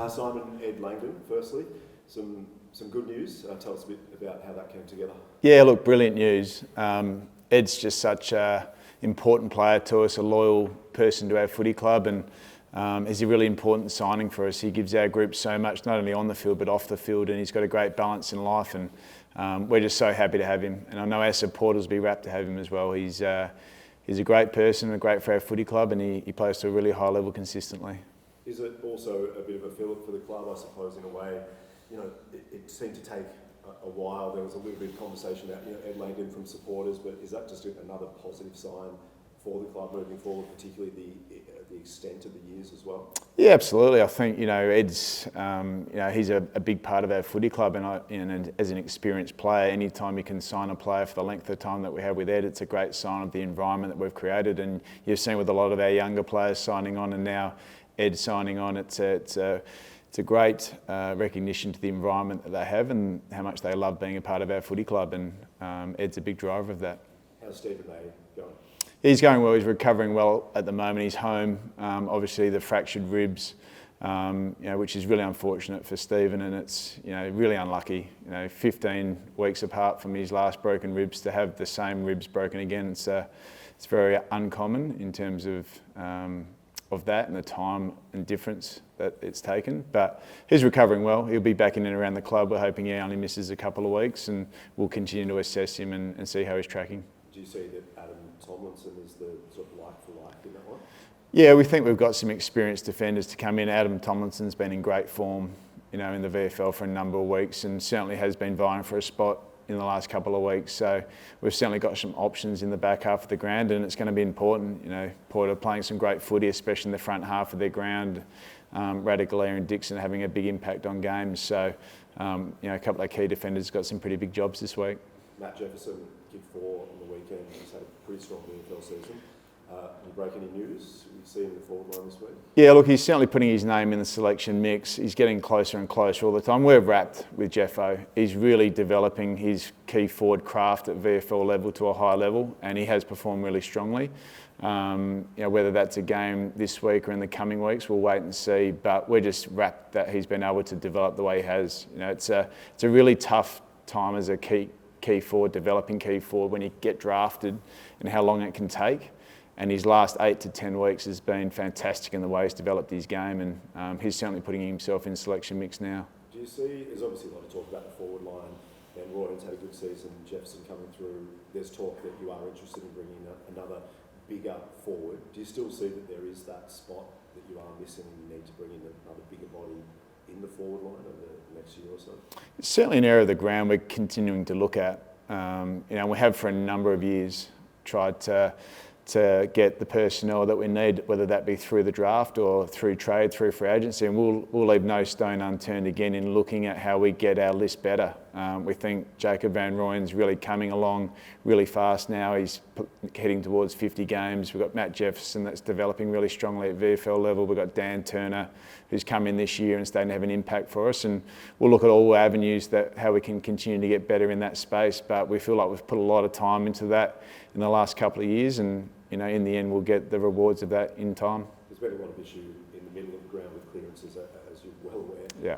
Simon, Ed Langdon, firstly, some good news. Tell us a bit about how that came together. Yeah, look, brilliant news. Ed's just such an important player to us, a loyal person to our footy club, and is a really important signing for us. He gives our group so much, not only on the field but off the field, and he's got a great balance in life, and we're just so happy to have him. And I know our supporters will be rapt to have him as well. He's a great person, and great for our footy club, and he plays to a really high level consistently. Is it also a bit of a fillip for the club, I suppose, in a way? You know, it seemed to take a while. There was a little bit of conversation about, Ed Langdon from supporters, but is that just another positive sign for the club moving forward, particularly the extent of the years as well? Yeah, absolutely. I think Ed's he's a big part of our footy club, and as an experienced player, anytime you can sign a player for the length of time that we have with Ed, it's a great sign of the environment that we've created. And you've seen with a lot of our younger players signing on, and now Ed signing on, it's a great recognition to the environment that they have and how much they love being a part of our footy club, and Ed's a big driver of that. How's Stephen May going? He's going well. He's recovering well at the moment. He's home. Obviously, the fractured ribs, which is really unfortunate for Stephen, and it's really unlucky. 15 weeks apart from his last broken ribs, to have the same ribs broken again, it's very uncommon in terms of that and the time and difference that it's taken. But he's recovering well. He'll be back in and around the club. We're hoping he only misses a couple of weeks, and we'll continue to assess him and see how he's tracking. Do you see that Adam Tomlinson is the sort of like for like in that one? Yeah, we think we've got some experienced defenders to come in. Adam Tomlinson's been in great form, in the VFL for a number of weeks, and certainly has been vying for a spot in the last couple of weeks. So we've certainly got some options in the back half of the ground, and it's going to be important. Port are playing some great footy, especially in the front half of their ground. Radicalair and Dixon having a big impact on games. So, a couple of key defenders got some pretty big jobs this week. Matt Jefferson, kicked 4 on the weekend. He's had a pretty strong VFL season. You break any news? We see him in the forward line this week? Yeah, look, he's certainly putting his name in the selection mix. He's getting closer and closer all the time. We're wrapped with Jeffo. He's really developing his key forward craft at VFL level to a high level, and he has performed really strongly. Whether that's a game this week or in the coming weeks, we'll wait and see. But we're just wrapped that he's been able to develop the way he has. It's a really tough time as a key forward, developing key forward, when you get drafted, and how long it can take. And his last 8 to 10 weeks has been fantastic in the way he's developed his game, and he's certainly putting himself in selection mix now. Do you see, there's obviously a lot of talk about the forward line, and Royan's had a good season, Jefferson coming through. There's talk that you are interested in bringing another bigger forward. Do you still see that there is that spot that you are missing and you need to bring in another bigger body in the forward line over the next year or so? It's certainly an area of the ground we're continuing to look at. We have for a number of years tried to get the personnel that we need, whether that be through the draft or through trade, through free agency, and we'll leave no stone unturned again in looking at how we get our list better. We think Jacob Van Rooyen's really coming along really fast now. He's heading towards 50 games. We've got Matt Jefferson that's developing really strongly at VFL level. We've got Dan Turner, who's come in this year and starting to have an impact for us, and we'll look at all avenues how we can continue to get better in that space. But we feel like we've put a lot of time into that in the last couple of years, and in the end, we'll get the rewards of that in time. There's been a lot of issue in the middle of the ground with clearances, as you're well aware. Yeah.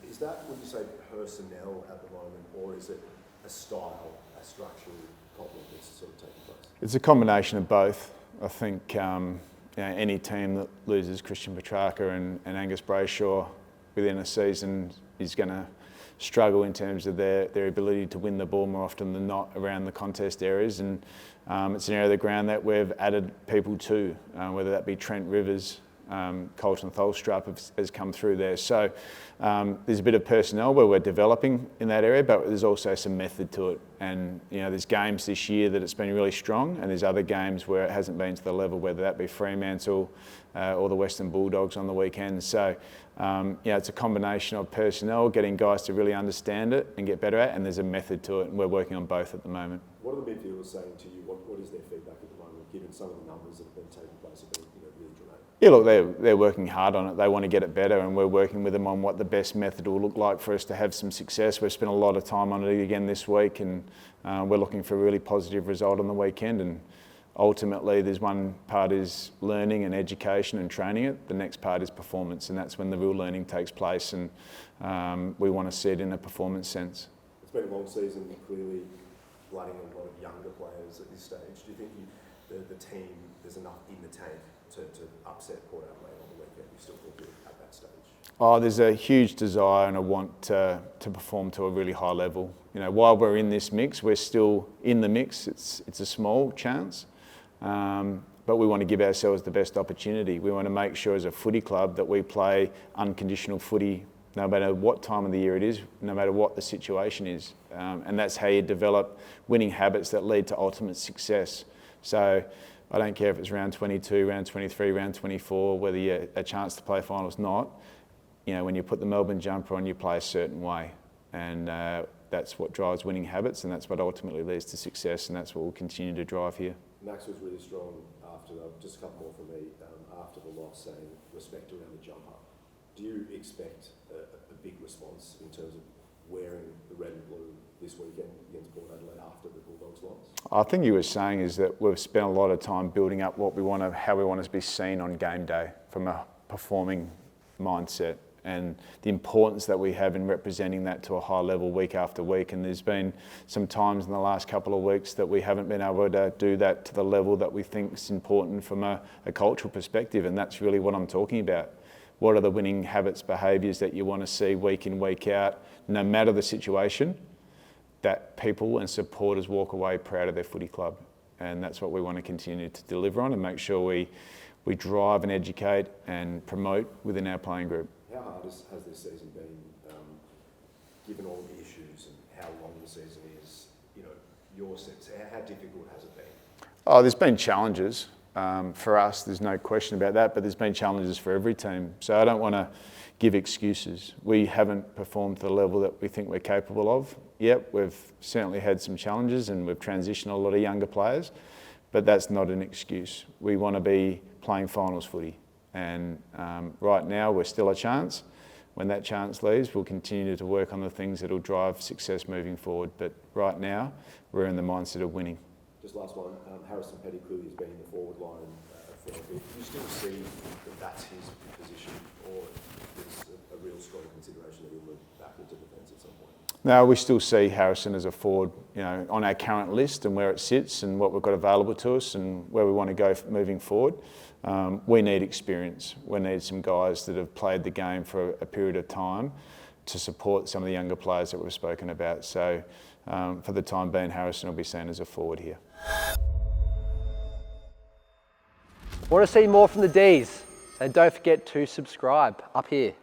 Is that, would you say, personnel at the moment, or is it a style, a structural problem that's sort of taking place? It's a combination of both. I think any team that loses Christian Petrarca and Angus Brayshaw within a season is going to struggle in terms of their ability to win the ball more often than not around the contest areas, and it's an area of the ground that we've added people to, whether that be Trent Rivers, Colton Tholstrup has come through there. So there's a bit of personnel where we're developing in that area, but there's also some method to it. And there's games this year that it's been really strong, and there's other games where it hasn't been to the level, whether that be Fremantle or the Western Bulldogs on the weekend. So it's a combination of personnel, getting guys to really understand it and get better at it, and there's a method to it, and we're working on both at the moment. What are the midfielders saying to you? What is their feedback at the moment, given some of the numbers that have been taking place have been really dramatic? Yeah, look, they're working hard on it. They want to get it better, and we're working with them on what the best method will look like for us to have some success. We've spent a lot of time on it again this week, and we're looking for a really positive result on the weekend, and ultimately there's one part is learning and education and training it, the next part is performance, and that's when the real learning takes place, and we want to see it in a performance sense. It's been a long season, clearly blooding a lot of younger players at this stage. Do you think the team, there's enough in the tank to upset Port Adelaide on the weekend? You still think you're at that stage? Oh, there's a huge desire and a want to perform to a really high level. You know, while we're in this mix, we're still in the mix. It's a small chance, but we want to give ourselves the best opportunity. We want to make sure as a footy club that we play unconditional footy, no matter what time of the year it is, no matter what the situation is. And that's how you develop winning habits that lead to ultimate success. So I don't care if it's round 22, round 23, round 24, whether you have a chance to play finals or not. You know, when you put the Melbourne jumper on, you play a certain way. And that's what drives winning habits, and that's what ultimately leads to success, and that's what we'll continue to drive here. Max was really strong after, just a couple more from me, after the loss, saying respect around the jumper. Do you expect a big response in terms of wearing the red and blue this weekend against Port Adelaide after the Bulldogs loss? I think he was saying is that we've spent a lot of time building up what we want to, how we want to be seen on game day from a performing mindset, and the importance that we have in representing that to a high level week after week. And there's been some times in the last couple of weeks that we haven't been able to do that to the level that we think is important from a cultural perspective, and that's really what I'm talking about. What are the winning habits, behaviours that you want to see week in, week out, no matter the situation, that people and supporters walk away proud of their footy club. And that's what we want to continue to deliver on and make sure we drive and educate and promote within our playing group. How hard has this season been, given all the issues and how long the season is? You know, your sense, how difficult has it been? Oh, there's been challenges. For us, there's no question about that, but there's been challenges for every team. So I don't want to give excuses. We haven't performed to the level that we think we're capable of. Yep, we've certainly had some challenges and we've transitioned a lot of younger players, but that's not an excuse. We want to be playing finals footy. And right now, we're still a chance. When that chance leaves, we'll continue to work on the things that will drive success moving forward. But right now, we're in the mindset of winning. Just last one, Harrison Petty clearly has been in the forward line for a bit. Do you still see that that's his position, or is a real strong consideration that he'll move back into defence at some point? No, we still see Harrison as a forward, you know, on our current list and where it sits and what we've got available to us and where we want to go moving forward. We need experience. We need some guys that have played the game for a period of time to support some of the younger players that we've spoken about. So for the time being, Harrison will be seen as a forward here. Want to see more from the D's? And don't forget to subscribe up here.